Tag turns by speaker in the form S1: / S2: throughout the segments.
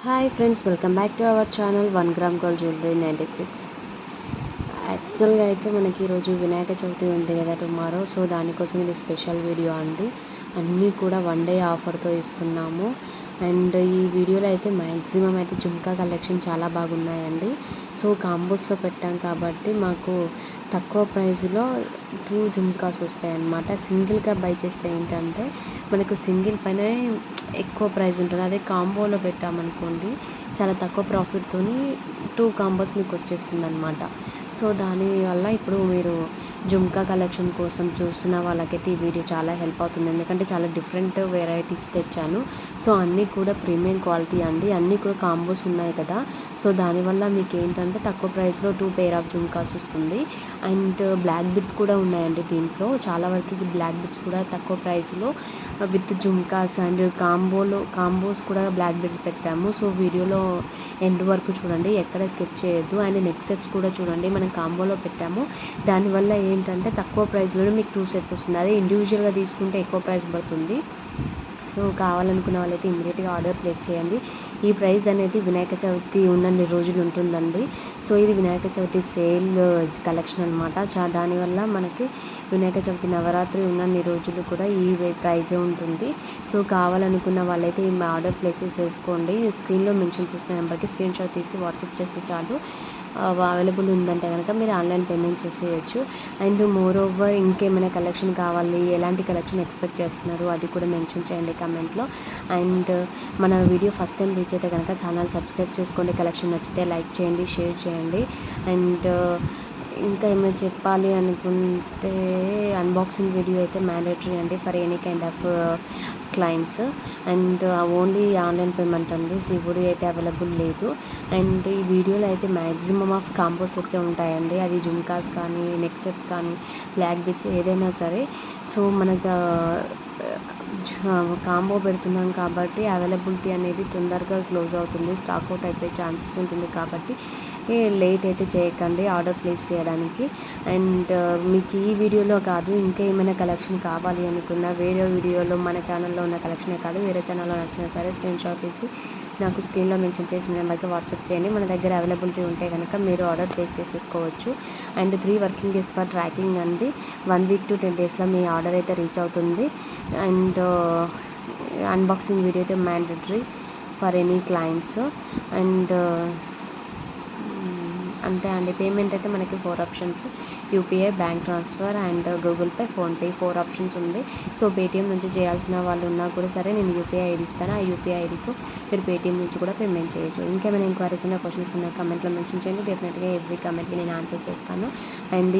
S1: Hi friends, welcome back to our channel 1 gram gold jewellery 96. యాక్చువల్గా అయితే మనకి ఈరోజు వినాయక చవితి ఉంది కదా టుమారో. సో దానికోసం ఇది స్పెషల్ వీడియో అండి. అన్నీ కూడా 1 డే ఆఫర్తో ఇస్తున్నాము. అండ్ ఈ వీడియోలో అయితే మ్యాక్సిమం అయితే జుమ్కా కలెక్షన్ చాలా బాగున్నాయండి. సో కాంబోస్లో పెట్టాం కాబట్టి మాకు తక్కువ ప్రైస్లో 2 జుమ్కాస్ వస్తాయి అన్నమాట. సింగిల్గా బై చేస్తే ఏంటంటే మనకు సింగిల్ పైన ఎక్కువ ప్రైస్ ఉంటుంది. అదే కాంబోలో పెట్టామనుకోండి చాలా తక్కువ ప్రాఫిట్తో 2 కాంబోస్ మీకు వచ్చేస్తుంది అనమాట. సో దానివల్ల ఇప్పుడు మీరు జుమ్కా కలెక్షన్ కోసం చూసిన వాళ్ళకైతే ఈ వీడియో చాలా హెల్ప్ అవుతుంది. ఎందుకంటే చాలా డిఫరెంట్ వెరైటీస్ తెచ్చాను. సో అన్నీ కూడా ప్రీమియం క్వాలిటీ అండి. అన్నీ కూడా కాంబోస్ ఉన్నాయి కదా. సో దానివల్ల మీకు ఏంటంటే తక్కువ ప్రైస్లో 2 పేర్ ఆఫ్ జుమ్కాస్ వస్తుంది. అండ్ బ్లాక్ బిడ్స్ కూడా ఉన్నాయండి దీంట్లో. చాలా వరకు బ్లాక్ బిడ్స్ కూడా తక్కువ ప్రైస్లో విత్ జుమ్కాస్ అండ్ కాంబోస్ కూడా బ్లాక్ బిడ్స్ పెట్టాము. సో వీడియోలో ఎండ్ వరకు చూడండి, ఎక్కడ స్కిప్ చేయొద్దు. అండ్ నెక్స్ట్ సెట్స్ కూడా చూడండి, మనం కాంబోలో పెట్టాము. దానివల్ల ఏంటంటే తక్కువ ప్రైస్లోనే మీకు 2 సెట్స్ వస్తుంది. అదే ఇండివిజువల్గా తీసుకుంటే ఎక్కువ ప్రైస్ పడుతుంది. సో కావాలనుకున్న వాళ్ళైతే ఇమీడియట్గా ఆర్డర్ ప్లేస్ చేయండి. ఈ ప్రైస్ అనేది వినాయక చవితి ఉన్నన్ని రోజులు ఉంటుందండి. సో ఇది వినాయక చవితి సేల్ కలెక్షన్ అనమాట. దానివల్ల మనకి వినాయక చవితి నవరాత్రి ఉన్నన్ని రోజులు కూడా ఈ ప్రైజే ఉంటుంది. సో కావాలనుకున్న వాళ్ళైతే ఈ ఆర్డర్ ప్లేసెస్ చేసుకోండి. స్క్రీన్లో మెన్షన్ చేసిన నెంబర్కి స్క్రీన్ షాట్ తీసి వాట్సాప్ చేస్తే చాలు. అవైలబుల్ ఉందంటే కనుక మీరు ఆన్లైన్ పేమెంట్ చేసేయచ్చు. అండ్ మోర్ ఓవర్ ఇంకేమైనా కలెక్షన్ కావాలి, ఎలాంటి కలెక్షన్ ఎక్స్పెక్ట్ చేస్తున్నారు అది కూడా మెన్షన్ చేయండి కమెంట్లో. అండ్ మన వీడియో ఫస్ట్ టైం రీచ్ అయితే కనుక ఛానల్ సబ్స్క్రైబ్ చేసుకోండి. కలెక్షన్ నచ్చితే లైక్ చేయండి, షేర్ చేయండి. అండ్ ఇంకా ఏమైనా చెప్పాలి అనుకుంటే అన్బాక్సింగ్ వీడియో అయితే మ్యాండేటరీ అండి for any kind of claims. And only online payment అండి, సిఓడి అయితే అవైలబుల్ లేదు. అండ్ ఈ వీడియోలో అయితే మ్యాక్సిమమ్ ఆఫ్ కాంబో సెట్సే ఉంటాయండి. అది జుమ్కాస్ కానీ, నెక్ సెట్స్ కానీ, బ్లాక్ బిట్స్ ఏదైనా సరే. సో మనకు కాంబో పెడుతున్నాం కాబట్టి అవైలబిలిటీ అనేది తొందరగా క్లోజ్ అవుతుంది, స్టాక్ అవుట్ అయిపోయే ఛాన్సెస్ ఉంటుంది. కాబట్టి లేట్ అయితే చేయకండి ఆర్డర్ ప్లేస్ చేయడానికి. అండ్ మీకు ఈ వీడియోలో కాదు, ఇంకా ఏమైనా కలెక్షన్ కావాలి అనుకున్నా వేరే వీడియోలో మన ఛానల్లో ఉన్న కలెక్షనే కాదు వేరే ఛానల్లో నచ్చినా సరే స్క్రీన్ షాట్ తీసి నాకు స్క్రీన్లో మెన్షన్ చేసిన నెంబర్కి వాట్సాప్ చేయండి. మన దగ్గర అవైలబిలిటీ ఉంటే కనుక మీరు ఆర్డర్ ప్లేస్ చేసేసుకోవచ్చు. And 3 working days for tracking అండి. 1 వీక్ to 10 డేస్లో మీ ఆర్డర్ అయితే రీచ్ అవుతుంది. అండ్ అన్బాక్సింగ్ వీడియో అయితే mandatory for any claims. And అంతే అండి. పేమెంట్ అయితే మనకి 4 options: UPI, bank transfer and Google Pay, PhonePe 4 options ఉంది. సో పేటీఎం నుంచి చేయాల్సిన వాళ్ళు ఉన్నా కూడా సరే నేను యూపీఐ ఐడి ఇస్తాను. ఆ యూపీఐ ఐడితో మీరు పేటీఎం నుంచి కూడా పేమెంట్ చేయొచ్చు. ఇంకేమైనా ఎంక్వైరీస్ ఉన్న క్వశ్చన్స్ ఉన్న కమెంట్లో మెన్షన్ చేయండి. డెఫినెట్గా ఎవ్రీ కమెంట్కి నేను ఆన్సర్ చేస్తాను. అండ్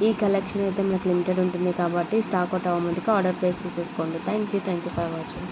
S1: ఈ కలెక్షన్ అయితే మనకు లిమిటెడ్ ఉంటుంది కాబట్టి స్టాక్ అవుట్ అవ్వముందుకు ఆర్డర్ ప్లేస్ చేసేసుకోండి. Thank you for watching.